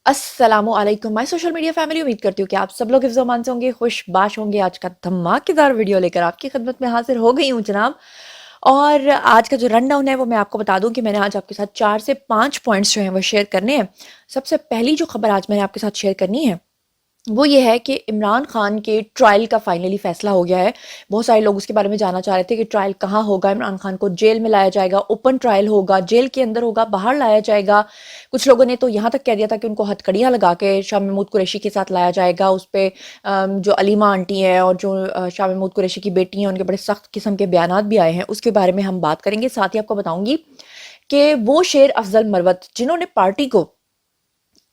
अस्सलामु अलैकुम my social media family. उम्मीद करती हूँ कि आप सब लोग हिफ्ज़ अमान से होंगे, खुशबाश होंगे। आज का धमाकेदार वीडियो लेकर आपकी खिदमत में हाजिर हो गई हूँ जनाब। और आज का जो रन डाउन है वो मैं आपको बता दूं कि मैंने आज आपके साथ 4 से 5 पॉइंट्स जो हैं वो शेयर करने हैं। सबसे पहली जो खबर आज मैंने आपके साथ शेयर करनी है वो ये है कि इमरान खान के ट्रायल का फाइनली फैसला हो गया है। बहुत सारे लोग उसके बारे में जानना चाह रहे थे कि ट्रायल कहाँ होगा, इमरान खान को जेल में लाया जाएगा, ओपन ट्रायल होगा, जेल के अंदर होगा, बाहर लाया जाएगा। कुछ लोगों ने तो यहाँ तक कह दिया था कि उनको हथकड़ियाँ लगा के शाह महमूद कुरैशी के साथ लाया जाएगा। उस पर जो अलीमा आंटी है और जो शाह महमूद कुरैशी की बेटी हैं उनके बड़े सख्त किस्म के बयानात भी आए हैं। उसके बारे में हम बात करेंगे। साथ ही आपको बताऊंगी कि वो शेर अफजल मरवत जिन्होंने पार्टी को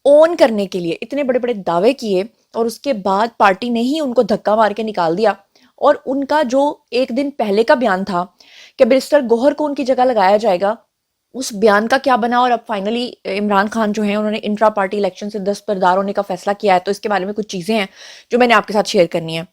ओन करने के लिए इतने बड़े बड़े दावे किए और उसके बाद पार्टी ने ही उनको धक्का मार के निकाल दिया, और उनका जो एक दिन पहले का बयान था कि बैरिस्टर गोहर को उनकी जगह लगाया जाएगा, उस बयान का क्या बना। और अब फाइनली इमरान खान जो है उन्होंने इंट्रा पार्टी इलेक्शन से दस्तबरदार होने का फैसला किया है। तो इसके बारे में कुछ चीज़ें हैं जो मैंने आपके साथ शेयर करनी है।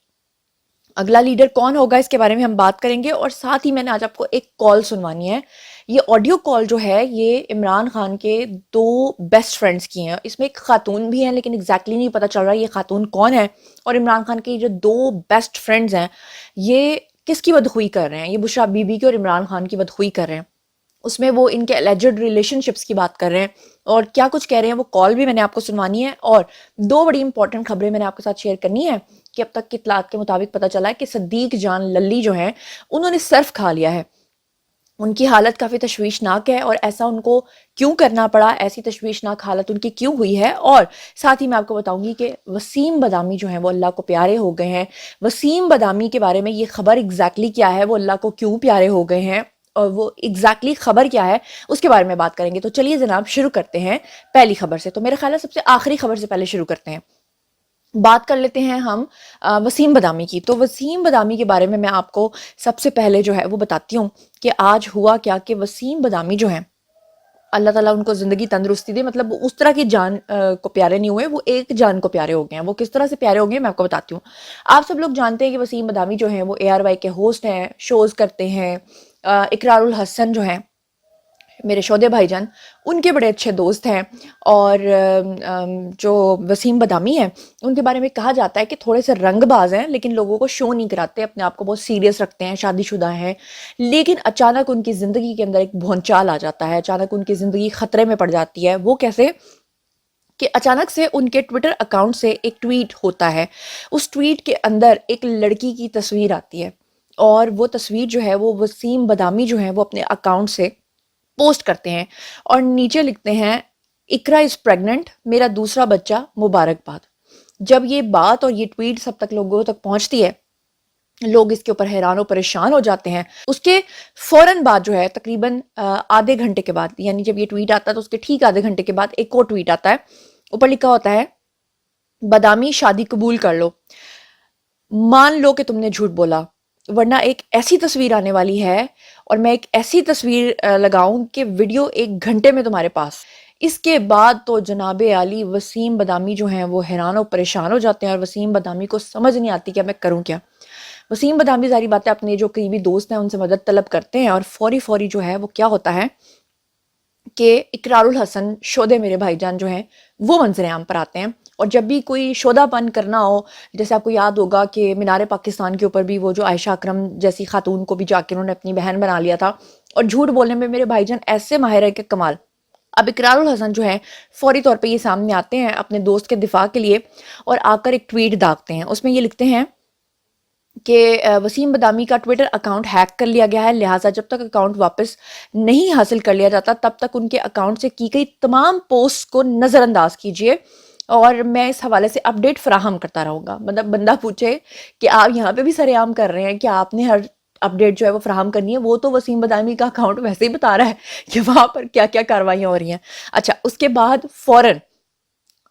अगला लीडर कौन होगा इसके बारे में हम बात करेंगे, और साथ ही मैंने आज आपको एक कॉल सुनवानी है। ये ऑडियो कॉल जो है ये इमरान खान के दो बेस्ट फ्रेंड्स की हैं। इसमें एक खातून भी है लेकिन एग्जैक्टली नहीं पता चल रहा ये खातून कौन है। और इमरान खान के जो दो बेस्ट फ्रेंड्स हैं ये किसकी बदखुई कर रहे हैं, ये बुशरा बीबी की और इमरान खान की बदखुई कर रहे हैं। उसमें वो इनके एलिजेड रिलेशनशिप्स की बात कर रहे हैं और क्या कुछ कह रहे हैं, वो कॉल भी मैंने आपको सुनवानी है। और दो बड़ी इंपॉर्टेंट खबरें मैंने आपके साथ शेयर करनी है कि अब तक की इत्तलात के मुताबिक पता चला है कि सदीक जान लल्ली जो है उन्होंने सर्फ खा लिया है। उनकी हालत काफ़ी तशवीशनाक है और ऐसा उनको क्यों करना पड़ा, ऐसी तशवीशनाक हालत उनकी क्यों हुई है। और साथ ही मैं आपको बताऊंगी कि वसीम बदामी जो है वो अल्लाह को प्यारे हो गए हैं। वसीम बदामी के बारे में ये खबर एग्जैक्टली क्या है, वो अल्लाह को क्यों प्यारे हो गए हैं और वो एग्जैक्टली खबर क्या है, उसके बारे में बात करेंगे। तो चलिए जनाब शुरू करते हैं पहली खबर से। तो मेरे ख्याल है सबसे आखिरी खबर से पहले शुरू करते हैं, बात कर लेते हैं हम वसीम बदामी की। तो वसीम बदामी के बारे में मैं आपको सबसे पहले जो है वो बताती हूँ कि आज हुआ क्या कि वसीम बदामी जो है अल्लाह ताला उनको ज़िंदगी तंदुरुस्ती दे, मतलब उस तरह की जान को प्यारे नहीं हुए, वो एक जान को प्यारे हो गए हैं। वो किस तरह से प्यारे हो गए मैं आपको बताती हूँ। आप सब लोग जानते हैं कि वसीम बदामी जो है वो ARY के होस्ट हैं, शोज़ करते हैं। इकरारुल हसन जो हैं मेरे शोदे भाईजान, उनके बड़े अच्छे दोस्त हैं। और जो वसीम बदामी हैं उनके बारे में कहा जाता है कि थोड़े से रंगबाज हैं लेकिन लोगों को शो नहीं कराते, अपने आप को बहुत सीरियस रखते हैं, शादीशुदा हैं। लेकिन अचानक उनकी ज़िंदगी के अंदर एक भौंचाल आ जाता है, अचानक उनकी ज़िंदगी ख़तरे में पड़ जाती है। वो कैसे कि अचानक से उनके ट्विटर अकाउंट से एक ट्वीट होता है। उस ट्वीट के अंदर एक लड़की की तस्वीर आती है और वो तस्वीर जो है वो वसीम बदामी जो है वो अपने अकाउंट से पोस्ट करते हैं और नीचे लिखते हैं इकरा इज प्रेग्नेंट, मेरा दूसरा बच्चा, मुबारकबाद। जब ये बात और ये ट्वीट सब तक लोगों तक पहुंचती है, लोग इसके ऊपर हैरान और परेशान हो जाते हैं। उसके फौरन बाद जो है तकरीबन आधे घंटे के बाद, यानी जब ये ट्वीट आता है तो उसके ठीक आधे घंटे के बाद एक और ट्वीट आता है। ऊपर लिखा होता है बदामी शादी कबूल कर लो, मान लो कि तुमने झूठ बोला, वरना एक ऐसी तस्वीर आने वाली है और मैं एक ऐसी तस्वीर लगाऊं कि वीडियो 1 घंटे में तुम्हारे पास। इसके बाद तो जनाबे आली वसीम बदामी जो हैं वो हैरान और परेशान हो जाते हैं और वसीम बदामी को समझ नहीं आती कि मैं करूं क्या। वसीम बदामी जारी बात है अपने जो करीबी दोस्त हैं उनसे मदद तलब करते हैं और फौरी फौरी जो है वो क्या होता है कि इकरारुल हसन शोधे मेरे भाईजान जो हैं वो मंजर आम पर आते हैं। और जब भी कोई शोधापन करना हो, जैसे आपको याद होगा कि मीनार पाकिस्तान के ऊपर भी वो जो आयशा अकरम जैसी खातून को भी जाके उन्होंने अपनी बहन बना लिया था, और झूठ बोलने में मेरे भाईजान ऐसे माहिर है कि कमाल। अब इकरारुल हसन जो है फौरी तौर पे ये सामने आते हैं अपने दोस्त के दिफा के लिए और आकर एक ट्वीट दागते हैं। उसमें ये लिखते हैं कि वसीम बदामी का ट्विटर अकाउंट हैक कर लिया गया है, लिहाजा जब तक अकाउंट वापस नहीं हासिल कर लिया जाता तब तक उनके अकाउंट से की गई तमाम पोस्ट को नज़रअंदाज कीजिए और मैं इस हवाले से अपडेट फराहम करता रहूँगा। मतलब बंदा पूछे कि आप यहाँ पे भी सरेआम कर रहे हैं कि आपने हर अपडेट जो है वो फराहम करनी है, वो तो वसीम बदामी का अकाउंट वैसे ही बता रहा है कि वहाँ पर क्या क्या कार्रवाइयाँ हो रही हैं। अच्छा, उसके बाद फ़ौरन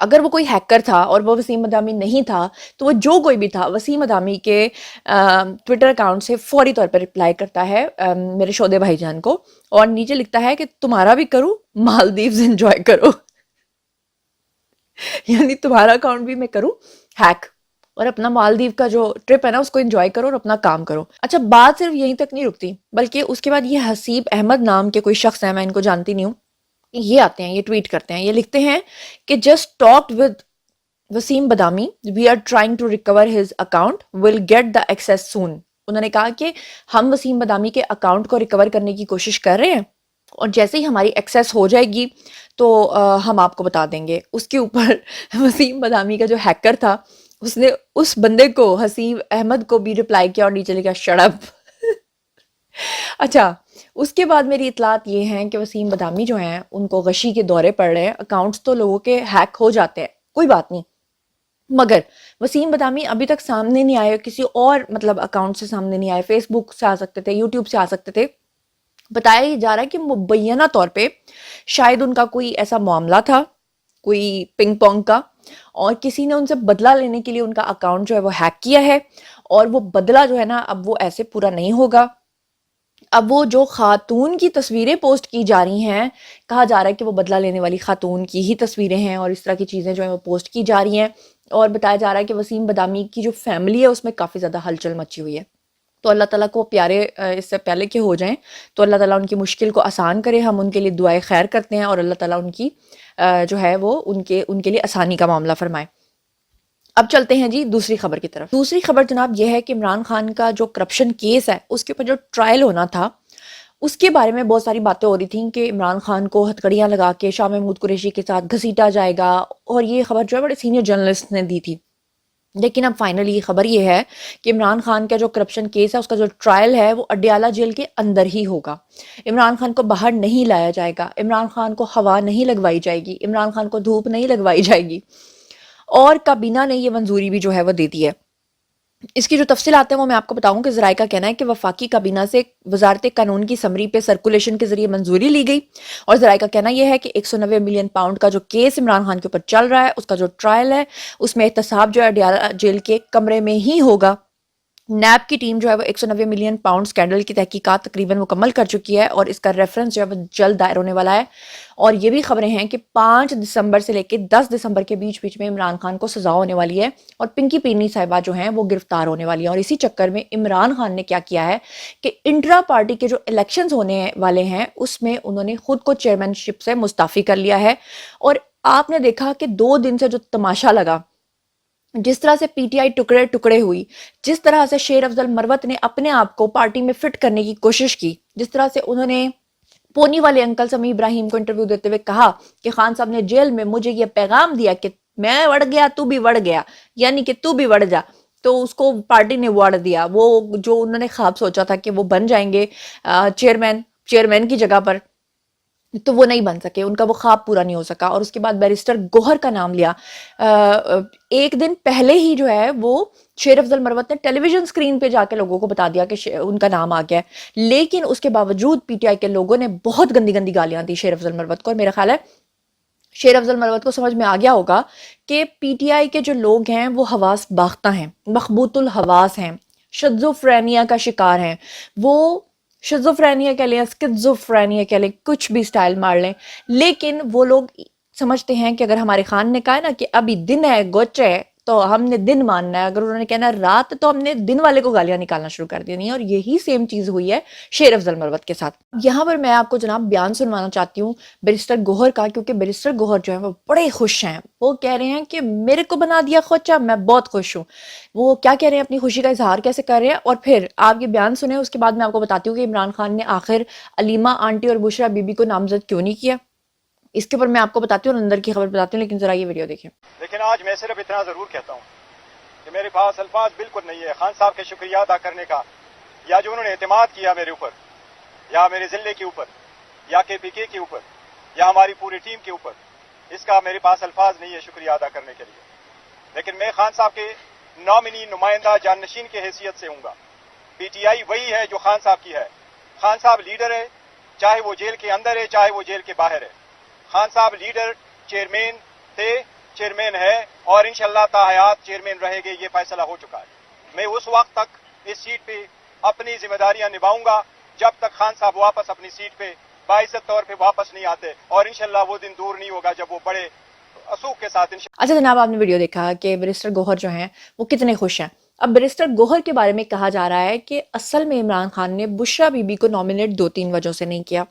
अगर वो कोई हैकर था और वो वसीम बदामी नहीं था तो वो जो कोई भी था वसीम बदामी के ट्विटर अकाउंट से फौरी तौर पर रिप्लाई करता है मेरे शोदे भाईजान को, और नीचे लिखता है कि तुम्हारा भी करूँ, मालदीव्स एंजॉय करो। यानी तुम्हारा अकाउंट भी मैं करूँ हैक और अपना मालदीव का जो ट्रिप है ना उसको एंजॉय करो और अपना काम करो। अच्छा, बात सिर्फ यहीं तक नहीं रुकती बल्कि उसके बाद ये हसीब अहमद नाम के कोई शख्स है, मैं इनको जानती नहीं हूँ, یہ آتے ہیں، یہ ٹویٹ کرتے ہیں، یہ لکھتے ہیں کہ just talk with Waseem Badami, we are trying to recover his account, will get the access soon. انہوں نے کہا کہ ہم وسیم بدامی کے اکاؤنٹ کو ریکور کرنے کی کوشش کر رہے ہیں، اور جیسے ہی ہماری ایکسیس ہو جائے گی تو ہم آپ کو بتا دیں گے۔ اس کے اوپر وسیم بدامی کا جو ہیکر تھا، اس نے اس بندے کو، حسین احمد کو بھی رپلائی کیا اور نیچے لکھا شٹ اپ۔ اچھا، اس کے بعد میری اطلاعات یہ ہیں کہ وسیم بدامی جو ہیں ان کو غشی کے دورے پڑ رہے ہیں، اکاؤنٹس تو لوگوں کے ہیک ہو جاتے ہیں، کوئی بات نہیں، مگر وسیم بدامی ابھی تک سامنے نہیں آئے، کسی اور مطلب اکاؤنٹ سے سامنے نہیں آئے، فیس بک سے آ سکتے تھے، یوٹیوب سے آ سکتے تھے۔ بتایا یہ جا رہا ہے کہ مبینہ طور پہ شاید ان کا کوئی ایسا معاملہ تھا، کوئی پنگ پونگ کا، اور کسی نے ان سے بدلہ لینے کے لیے ان کا اکاؤنٹ جو ہے وہ ہیک کیا ہے، اور وہ بدلہ جو ہے نا اب وہ ایسے پورا نہیں ہوگا۔ اب وہ جو خاتون کی تصویریں پوسٹ کی جا رہی ہیں، کہا جا رہا ہے کہ وہ بدلہ لینے والی خاتون کی ہی تصویریں ہیں، اور اس طرح کی چیزیں جو ہیں وہ پوسٹ کی جا رہی ہیں، اور بتایا جا رہا ہے کہ وسیم بدامی کی جو فیملی ہے اس میں کافی زیادہ ہلچل مچی ہوئی ہے۔ تو اللہ تعالیٰ کو پیارے اس سے پہلے کہ ہو جائیں تو اللہ تعالیٰ ان کی مشکل کو آسان کرے، ہم ان کے لیے دعائے خیر کرتے ہیں، اور اللہ تعالیٰ ان کی جو ہے وہ ان کے لیے آسانی کا معاملہ فرمائے۔ اب چلتے ہیں جی دوسری خبر کی طرف۔ دوسری خبر جناب یہ ہے کہ عمران خان کا جو کرپشن کیس ہے اس کے اوپر جو ٹرائل ہونا تھا، اس کے بارے میں بہت ساری باتیں ہو رہی تھیں کہ عمران خان کو ہتھکڑیاں لگا کے شاہ محمود قریشی کے ساتھ گھسیٹا جائے گا، اور یہ خبر جو ہے بڑے سینئر جرنلسٹ نے دی تھی۔ لیکن اب فائنلی خبر یہ ہے کہ عمران خان کا جو کرپشن کیس ہے اس کا جو ٹرائل ہے وہ اڈیالہ جیل کے اندر ہی ہوگا۔ عمران خان کو باہر نہیں لایا جائے گا، عمران خان کو ہوا نہیں لگوائی جائے گی، عمران خان کو دھوپ نہیں لگوائی جائے گی، اور کابینہ نے یہ منظوری بھی جو ہے وہ دے دی ہے۔ اس کی جو تفصیلات ہیں وہ میں آپ کو بتاؤں کہ ذرائع کا کہنا ہے کہ وفاقی کابینہ سے وزارت قانون کی سمری پہ سرکولیشن کے ذریعے منظوری لی گئی، اور ذرائع کا کہنا یہ ہے کہ 190 ملین پاؤنڈ کا جو کیس عمران خان کے اوپر چل رہا ہے اس کا جو ٹرائل ہے اس میں احتساب جو ہے اڈیالہ جیل کے کمرے میں ہی ہوگا۔ نیب کی ٹیم جو ہے وہ 190 ملین پاؤنڈ سکینڈل کی تحقیقات تقریباً مکمل کر چکی ہے، اور اس کا ریفرنس جو ہے وہ جلد دائر ہونے والا ہے، اور یہ بھی خبریں ہیں کہ 5 دسمبر سے لے کے 10 دسمبر کے بیچ میں عمران خان کو سزا ہونے والی ہے، اور پنکی پینی صاحبہ جو ہیں وہ گرفتار ہونے والی ہیں۔ اور اسی چکر میں عمران خان نے کیا کیا ہے کہ انٹرا پارٹی کے جو الیکشنز ہونے والے ہیں اس میں انہوں نے خود کو چیئرمین شپ سے مستعفی کر لیا ہے، اور آپ نے دیکھا کہ 2 دن سے جو تماشا لگا، جس طرح سے پی ٹی آئی ٹکڑے ٹکڑے ہوئی، جس طرح سے شیر افضل مروت نے اپنے آپ کو پارٹی میں فٹ کرنے کی کوشش کی، جس طرح سے انہوں نے پونی والے انکل سمیع ابراہیم کو انٹرویو دیتے ہوئے کہا کہ خان صاحب نے جیل میں مجھے یہ پیغام دیا کہ میں وڑ گیا تو بھی وڑ گیا، یعنی کہ تو بھی وڑ جا، تو اس کو پارٹی نے وڑ دیا۔ وہ جو انہوں نے خواب سوچا تھا کہ وہ بن جائیں گے چیئرمین کی جگہ پر، تو وہ نہیں بن سکے، ان کا وہ خواب پورا نہیں ہو سکا، اور اس کے بعد بیرسٹر گوہر کا نام لیا۔ ایک دن پہلے ہی جو ہے وہ شیر افضل مروت نے ٹیلی ویژن سکرین پہ جا کے لوگوں کو بتا دیا کہ ان کا نام آ گیا ہے، لیکن اس کے باوجود پی ٹی آئی کے لوگوں نے بہت گندی گندی گالیاں دی شیر افضل مروت کو، اور میرا خیال ہے شیر افضل مروت کو سمجھ میں آ گیا ہوگا کہ پی ٹی آئی کے جو لوگ ہیں وہ حواس باختہ ہیں، مخبوط الحواس ہیں، شزوفرینیا کا شکار ہیں، وہ شزوفرینیا کہہ لیں، اسکزوفرینیا کہہ لیں، کچھ بھی سٹائل مار لیں، لیکن وہ لوگ سمجھتے ہیں کہ اگر ہمارے خان نے کہا ہے نا کہ ابھی دن ہے گوچ ہے تو ہم نے دن ماننا ہے، اگر انہوں نے کہنا ہے رات تو ہم نے دن والے کو گالیاں نکالنا شروع کر دینی ہے، اور یہی سیم چیز ہوئی ہے شیر افضل مروت کے ساتھ۔ یہاں پر میں آپ کو جناب بیان سنوانا چاہتی ہوں بیرسٹر گوہر کا، کیونکہ بیرسٹر گوہر جو ہے وہ بڑے خوش ہیں، وہ کہہ رہے ہیں کہ میرے کو بنا دیا خوچا، میں بہت خوش ہوں۔ وہ کیا کہہ رہے ہیں، اپنی خوشی کا اظہار کیسے کر رہے ہیں، اور پھر آپ یہ بیان سنیں، اس کے بعد میں آپ کو بتاتی ہوں کہ عمران خان نے آخر علیمہ آنٹی اور بشرا بی بی کو نامزد کیوں نہیں کیا۔ اس کے اوپر میں آپ کو بتاتی ہوں اور اندر کی خبر بتاتی ہوں، لیکن ذرا یہ ویڈیو دیکھیں۔ لیکن آج میں صرف اتنا ضرور کہتا ہوں کہ میرے پاس الفاظ بالکل نہیں ہے خان صاحب کے شکریہ ادا کرنے کا، یا جو انہوں نے اعتماد کیا میرے اوپر، یا میرے ضلع کے اوپر، یا کے پی کے کے اوپر، یا ہماری پوری ٹیم کے اوپر، اس کا میرے پاس الفاظ نہیں ہے شکریہ ادا کرنے کے لیے۔ لیکن میں خان صاحب کے نامنی نمائندہ جانشین کی حیثیت سے ہوں گا۔ پی ٹی آئی وہی ہے جو خان صاحب کی ہے۔ خان صاحب لیڈر ہے، چاہے وہ جیل کے اندر ہے چاہے وہ جیل کے باہر ہے۔ خان صاحب لیڈر، چیئرمین تھے، چیئرمین ہے، اور انشاءاللہ تا حیات چیئرمین رہے گے، یہ فیصلہ ہو چکا ہے۔ میں اس وقت تک اس سیٹ پہ اپنی ذمہ داریاں نبھاؤں گا جب تک خان صاحب واپس اپنی سیٹ پہ باعزت طور پہ واپس نہیں آتے، اور انشاءاللہ وہ دن دور نہیں ہوگا جب وہ بڑے اصوک کے ساتھ اچھا جناب، آپ نے ویڈیو دیکھا کہ بیرسٹر گوہر جو ہیں وہ کتنے خوش ہیں۔ اب بیرسٹر گوہر کے بارے میں کہا جا رہا ہے کہ اصل میں عمران خان نے بشرا بی بی کو نامنیٹ 2-3 وجہ سے نہیں کیا۔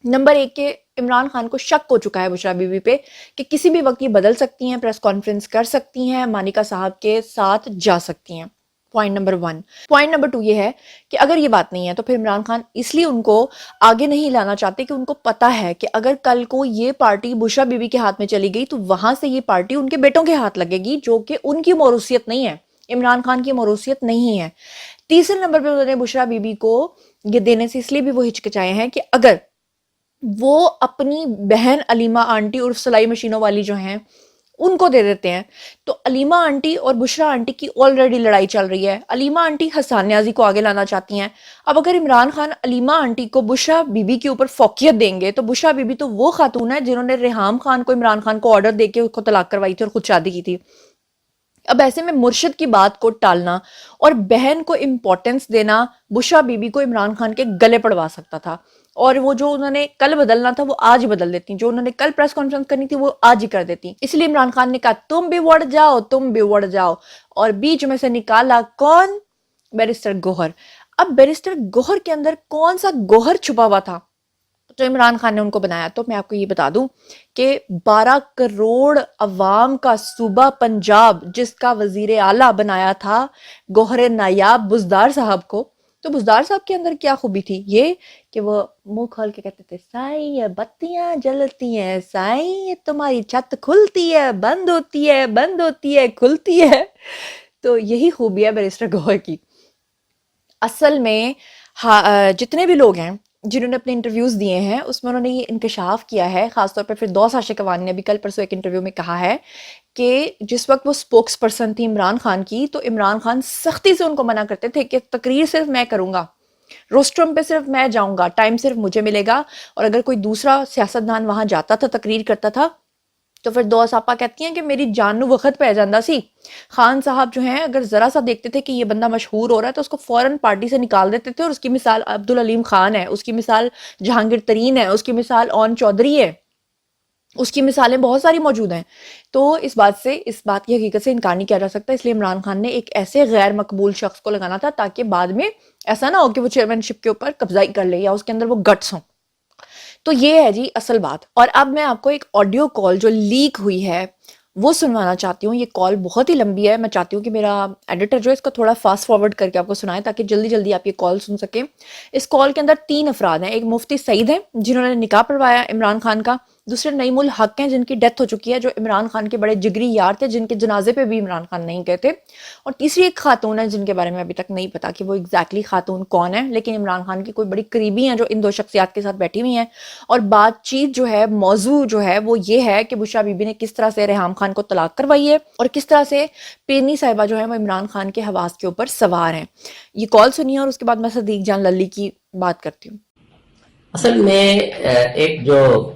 नंबर 1 के इमरान खान को शक हो चुका है बुशरा बीबी पे कि किसी भी वक्त ये बदल सकती हैं, प्रेस कॉन्फ्रेंस कर सकती हैं, मानिका साहब के साथ जा सकती हैं। Point number 1। पॉइंट नंबर 2 ये है कि अगर ये बात नहीं है तो फिर इमरान खान इसलिए उनको आगे नहीं लाना चाहते कि उनको पता है कि अगर कल को ये पार्टी बुशरा बीबी के हाथ में चली गई तो वहां से ये पार्टी उनके बेटों के हाथ लगेगी, जो कि उनकी मौरूसियत नहीं है, इमरान खान की मौरूसियत नहीं है। तीसरे नंबर पर उन्होंने बुशरा बीबी को ये देने से इसलिए भी वो हिचकिचाए हैं कि अगर वो अपनी बहन अलीमा आंटी उर्फ सिलाई मशीनों वाली जो हैं उनको दे देते हैं तो अलीमा आंटी और बुशरा आंटी की ऑलरेडी लड़ाई चल रही है। अलीमा आंटी हसन न्याजी को आगे लाना चाहती हैं। अब अगर इमरान खान अलीमा आंटी को बुशरा बीबी के ऊपर फोकियत देंगे तो बुशरा बीबी तो वो खातून है जिन्होंने रेहाम खान को इमरान खान को ऑर्डर देके उसको तलाक करवाई थी और खुद शादी की थी। अब ऐसे में मुर्शिद की बात को टालना और बहन को इम्पोर्टेंस देना बुशरा बीबी को इमरान खान के गले पड़वा सकता था, और वो जो उन्होंने कल बदलना था वो आज ही बदल देती, जो उन्होंने कल प्रेस कॉन्फ्रेंस करनी थी वो आज ही कर देती। इसलिए इमरान खान ने कहा तुम भी उड़ जाओ, तुम भी उड़ जाओ, और बीच में से निकाला कौन? बैरिस्टर गौहर। अब बैरिस्टर गौहर के अंदर कौन सा गौहर छुपा हुआ था तो इमरान खान ने उनको बनाया? तो मैं आपको ये बता दूं कि 12 करोड़ अवाम का सूबा पंजाब जिसका वजीर आला बनाया था गौहर नायाब बुजदार साहब को, तो बुजदार साहब के अंदर क्या खूबी थी? ये कि वो मुंह खोल के कहते थे साईं ये बत्तियां जलती हैं, साईं ये तुम्हारी छत खुलती है बंद होती है, बंद होती है खुलती है। तो यही खूबी है बैरिस्टर गौहर की। असल में जितने भी लोग हैं जिन्होंने अपने इंटरव्यूज दिए हैं उसमें उन्होंने ये इंकशाफ किया है, खासतौर पर फिर दौस आशिक अवान ने भी कल परसों एक इंटरव्यू में कहा है कि जिस वक्त वो स्पोक्स पर्सन थी इमरान खान की तो इमरान खान सख्ती से उनको मना करते थे कि तकरीर सिर्फ मैं करूंगा, रोस्ट्रम पे सिर्फ मैं जाऊंगा, टाइम सिर्फ मुझे मिलेगा, और अगर कोई दूसरा सियासतदान वहां जाता था तकरीर करता था तो फिर दौस आपा कहती हैं कि मेरी जान नू वक्त पै जाता सी। खान साहब जो हैं अगर जरा सा देखते थे कि ये बंदा मशहूर हो रहा है तो उसको फौरन पार्टी से निकाल देते थे, और उसकी मिसाल अब्दुल अलीम खान है, उसकी मिसाल जहांगीर तरीन है, उसकी मिसाल ओन चौधरी है, उसकी मिसालें बहुत सारी मौजूद हैं। तो इस बात की हकीकत से इनकार नहीं किया जा सकता। इसलिए इमरान खान ने एक ऐसे गैर मकबूल शख्स को लगाना था ताकि बाद में ऐसा ना हो कि वो चेयरमैनशिप के ऊपर कब्जा ही कर ले या उसके अंदर वो गट्स हों। तो ये है जी असल बात। और अब मैं आपको एक ऑडियो कॉल जो लीक हुई है वो सुनवाना चाहती हूँ। ये कॉल बहुत ही लंबी है, मैं चाहती हूँ कि मेरा एडिटर जो है इसको थोड़ा फास्ट फॉरवर्ड करके आपको सुनाए ताकि जल्दी जल्दी आप ये कॉल सुन सकें। इस कॉल के अंदर 3 अफराद हैं। एक मुफ्ती सईद हैं जिन्होंने निकाह पढ़वाया इमरान खान का, दूसरे नईमुल हक हैं जिनकी डेथ हो चुकी है, जो इमरान खान के बड़े जिगरी यार थे जिनके जनाजे पे भी इमरान खान नहीं गए थे, और तीसरी एक खातून है जिनके बारे में अभी तक नहीं पता कि वो एग्जैक्टली खातून कौन है, लेकिन इमरान खान की कोई बड़ी करीबी हैं जो इन 2 शख्सियात के साथ बैठी हुई हैं। और बातचीत जो है, मौजू जो है वो ये है कि बुशरा बीबी ने किस तरह से रेहाम खान को तलाक करवाई है और किस तरह से पेरनी साहिबा जो है वो इमरान खान के हवास के ऊपर सवार हैं। ये कॉल सुनिए और उसके बाद मैं सदीक जान लल्ली की बात करती हूँ। असल में एक जो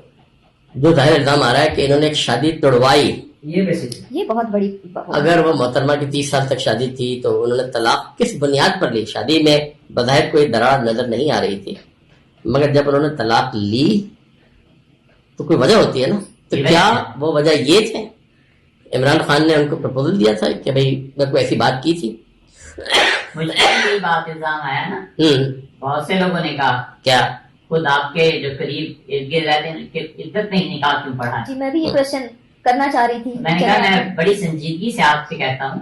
जाहिर इल्जाम आ रहा है कि इन्होंने एक शादी तोड़वाई, ये बहुत बड़ी अगर वो मोहतरमा की 30 साल तक शादी थी तो उन्होंने तलाक किस बुनियाद पर ली? शादी में बज़ाहिर कोई दरार नजर नहीं आ रही थी, मगर जब उन्होंने तलाक ली तो कोई वजह होती है ना। तो क्या वो वजह ये थे? इमरान खान ने उनको प्रपोजल दिया था कि भाई मैं कोई ऐसी बात की थी? मुझे ये बात इल्जाम आया ना, बहुत से लोगों ने कहा क्या खुद आपके जो करीब इर्द गिर्द रहते हैं कि इज्जत नहीं निकाह क्यों पढ़ा है? जी मैं भी ये क्वेश्चन करना चाह रही थी। मैंने कहा मैं बड़ी संजीदगी से आपसे कहता हूँ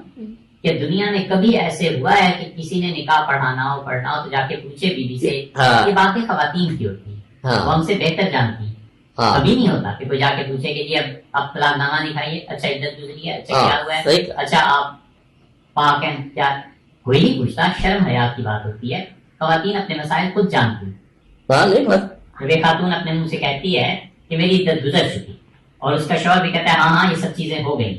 कि दुनिया में कभी ऐसे हुआ है कि किसी ने निकाह पढ़ाना हो तो जाके पूछे बीवी से। हाँ। ये बातें खवातीन की होती है, हाँ। वो हमसे बेहतर जानती है। हाँ। कभी नहीं होता कि कोई जाके पूछे कि जी अब तलाकनामा दिखाइए, अच्छा इज्जत गुजरी है, अच्छा क्या हुआ है, अच्छा आप पाक हैं क्या, कोई नहीं पूछता। शर्म हया की बात होती है। खवातीन अपने मसाइल खुद जानती है। वे खातून अपने मुंह से कहती है कि मेरी इज्जत गुजर चुकी, और उसका शौहर भी कहता है हाँ ये सब चीजें हो गई,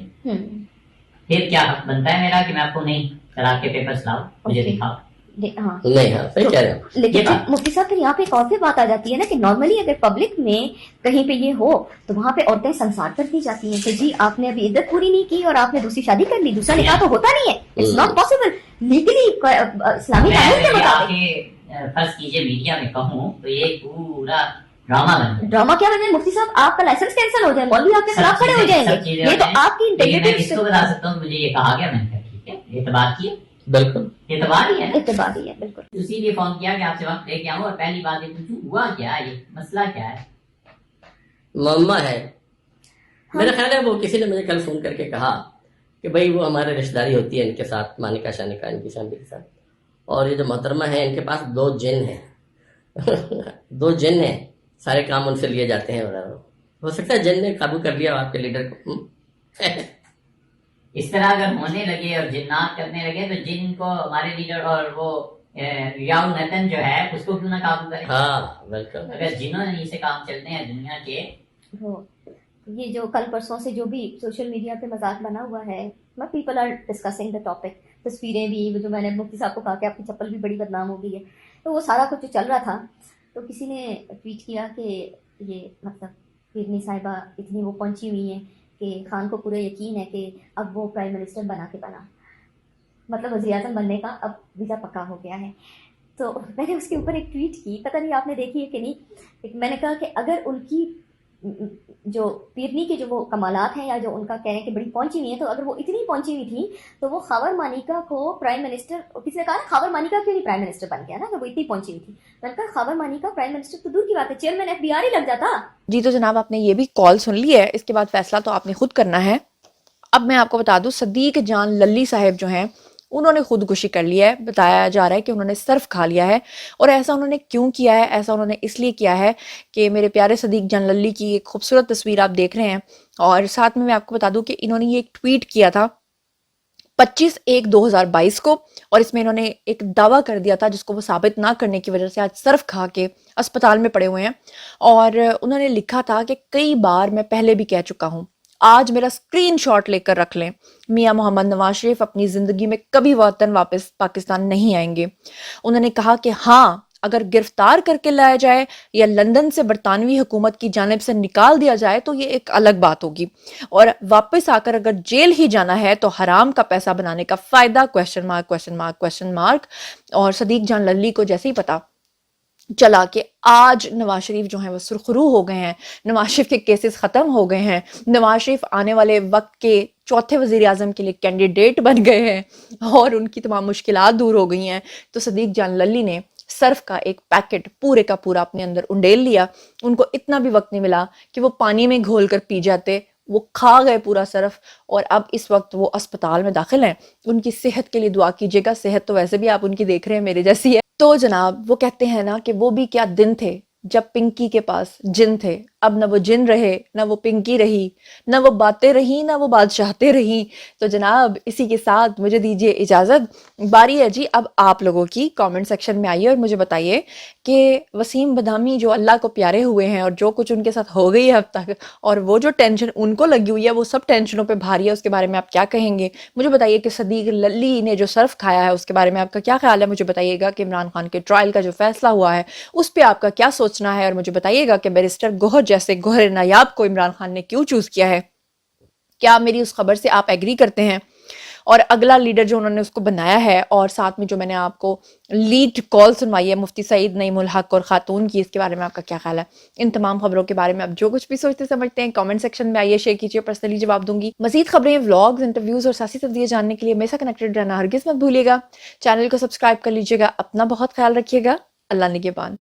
फिर क्या हक बनता है मेरा कि मैं आपको नहीं तलाक के पेपर्स लाओ, मुझे दिखाओ? हाँ। नहीं, हाँ सही कह रहे हो। लेकिन मुफ्ती साहब फिर यहाँ पे एक और भी बात आ जाती है ना कि नॉर्मली अगर पब्लिक में कहीं पे ये हो तो वहाँ पे औरतें संसार कर दी जाती हैं कि जी आपने अभी इद्दत पूरी नहीं की और आपने दूसरी शादी कर ली, दूसरा निकाह तो होता नहीं है, इट्स नॉट पॉसिबल लीगली इस्लामी कानून के मुताबिक। फर्ज कीजिए मीडिया में कहूँ तो ये पूरा ड्रामा बन गया। ड्रामा क्या बन जाए मुफ्ती साहब? आपका लाइसेंस कैंसिल हो जाए, मौलवी आपके खिलाफ खड़े हो जाएंगे। ये तो आपकी मैं इंटेग्रिटी किसको बता सकता हूँ? मुझे ये कहा गया, मैंने कहा ठीक है ये तो बात की, बिल्कुल एतबार ही है ना। एतबार ही है, बिल्कुल। इसीलिए फोन किया कि आपसे वक्त लेके आऊं और पहली बात ये पूछूं, हुआ क्या है, ये मसला क्या है। मम्मा है, मेरा ख्याल है वो किसी ने मुझे कल फोन करके कहा कि भाई वो हमारे रिश्तेदारी होती है इनके साथ, मानिका शानिका इनकी फैमिली के साथ, और ये जो मोहतरमा है इनके पास 2 जिन हैं दो जिन हैं, सारे काम उनसे लिए जाते हैं। और हो सकता है जिन ने काबू कर लिया आपके लीडर को। इस तरह अगर होने लगे और जिन्नात करने लगे तो जिन को हमारे लीडर और वो याउ नतन जो है उसको क्यों ना काबू करें। हाँ बिल्कुल। अगर जिन्होंने से काम चलते हैं दुनिया के, वो ये जो कल परसों से जो भी सोशल मीडिया पे मजाक बना हुआ है, people are discussing the topic, तस्वीरें भी, वो जो मैंने मुफ्ती साहब को कहा कि आपकी चप्पल भी बड़ी बदनाम हो गई है, तो वो सारा कुछ जो चल रहा था, तो किसी ने ट्वीट किया कि ये मतलब पीरनी साहिबा इतनी वो पहुंची हुई हैं कि खान को पूरा यकीन है कि अब वो प्राइम मिनिस्टर बना, मतलब वज़ीर आज़म बनने का अब वीज़ा पक्का हो गया है। तो मैंने उसके ऊपर एक ट्वीट की, पता नहीं आपने देखी है कि नहीं। मैंने कहा कि अगर उनकी जो पीरनी के जो वो कमालात हैं या जो उनका कहने की बड़ी पहुंची हुई है, तो अगर वो इतनी पहुंची हुई थी तो वो खावर मानिका को प्राइम मिनिस्टर, किसी ने कहा ना खावर मानिका क्यों नहीं प्राइम मिनिस्टर बन गया ना, अगर वो इतनी पहुंची हुई थी। मैंने कहा खावर मानिका प्राइम मिनिस्टर तो दूर की बात है, चेयरमैन FBI ही लग जाता। जी तो जनाब आपने ये भी कॉल सुन ली है, इसके बाद फैसला तो आपने खुद करना है। अब मैं आपको बता दूं, सदीक जान लल्ली साहब जो हैं उन्होंने खुदकुशी कर लिया है। बताया जा रहा है कि उन्होंने सर्फ खा लिया है, और ऐसा उन्होंने क्यों किया है? ऐसा उन्होंने इसलिए किया है कि मेरे प्यारे सदीक जान लल्ली की एक खूबसूरत तस्वीर आप देख रहे हैं, और साथ में मैं आपको बता दूं कि इन्होंने ये एक ट्वीट किया था 25/1/2022 को, और इसमें इन्होंने एक दावा कर दिया था जिसको वो साबित ना करने की वजह से आज सर्फ खा के अस्पताल में पड़े हुए हैं। और उन्होंने लिखा था कि कई बार मैं पहले भी कह चुका हूँ, आज मेरा स्क्रीनशॉट लेकर रख लें, मियां मोहम्मद नवाज शरीफ अपनी जिंदगी में कभी वतन वापस पाकिस्तान नहीं आएंगे। उन्होंने कहा कि हाँ, अगर गिरफ्तार करके लाया जाए या लंदन से बरतानवी हुकूमत की जानिब से निकाल दिया जाए तो ये एक अलग बात होगी, और वापस आकर अगर जेल ही जाना है तो हराम का पैसा बनाने का फायदा question mark question mark question mark. और सदीक जान लल्ली को जैसे ही पता चला कि आज नवाज शरीफ जो हैं वो सुरखरू हो गए हैं, नवाज शरीफ के केसेस खत्म हो गए हैं, नवाज शरीफ आने वाले वक्त के चौथे वजीर आजम के लिए कैंडिडेट बन गए हैं और उनकी तमाम मुश्किलात दूर हो गई हैं, तो सदीक जान लल्ली ने सर्फ का एक पैकेट पूरे का पूरा अपने अंदर उंडेल लिया। उनको इतना भी वक्त नहीं मिला कि वो पानी में घोल कर पी जाते, वो खा गए पूरा सर्फ, और अब इस वक्त वो अस्पताल में दाखिल हैं। उनकी सेहत के लिए दुआ कीजिएगा, सेहत तो वैसे भी आप उनकी देख रहे हैं मेरे जैसी है। तो जनाब वो कहते हैं ना कि वो भी क्या दिन थे जब पिंकी के पास जिन थे, अब न वो जिन रहे, न वो पिंकी रही, न वो बातें रही, न वो बादशाहते रही। तो जनाब इसी के साथ मुझे दीजिए इजाज़त। बारी है जी अब आप लोगों की, कमेंट सेक्शन में आइए और मुझे बताइए कि वसीम बदामी जो अल्लाह को प्यारे हुए हैं और जो कुछ उनके साथ हो गई है अब तक, और वो जो टेंशन उनको लगी हुई है वो सब टेंशनों पे भारी है, उसके बारे में आप क्या कहेंगे? मुझे बताइए कि सदीक लल्ली ने जो सर्फ खाया है उसके बारे में आपका क्या ख्याल है? मुझे बताइएगा कि इमरान खान के ट्रायल का जो फैसला हुआ है उस पर आपका क्या सोचना है, और मुझे बताइएगा कि बैरिस्टर गोहर जैसे गोहर नायाब को इमरान खान ने क्यों चूज किया है। क्या मेरी उस खबर से आप एग्री करते हैं? और अगला लीडर जो उन्होंने उसको बनाया है, और साथ में जो मैंने आपको लीड कॉल सुनवाई है मुफ्ती सईद नईमुल हक और खातून की, इसके बारे में आपका क्या ख्याल है? इन तमाम खबरों के बारे में आप जो कुछ भी सोचते समझते हैं कमेंट सेक्शन में आइए, शेयर कीजिए, पर्सनली जवाब दूंगी। मजीद खबरें, व्लॉग्स, इंटरव्यूज और सियासी तस्वीरें जानने के लिए मेरे साथ कनेक्टेड रहना हरगिज मत भूलिएगा। चैनल को सब्सक्राइब कर लीजिएगा। अपना बहुत ख्याल रखिएगा। अल्लाह निगहबान।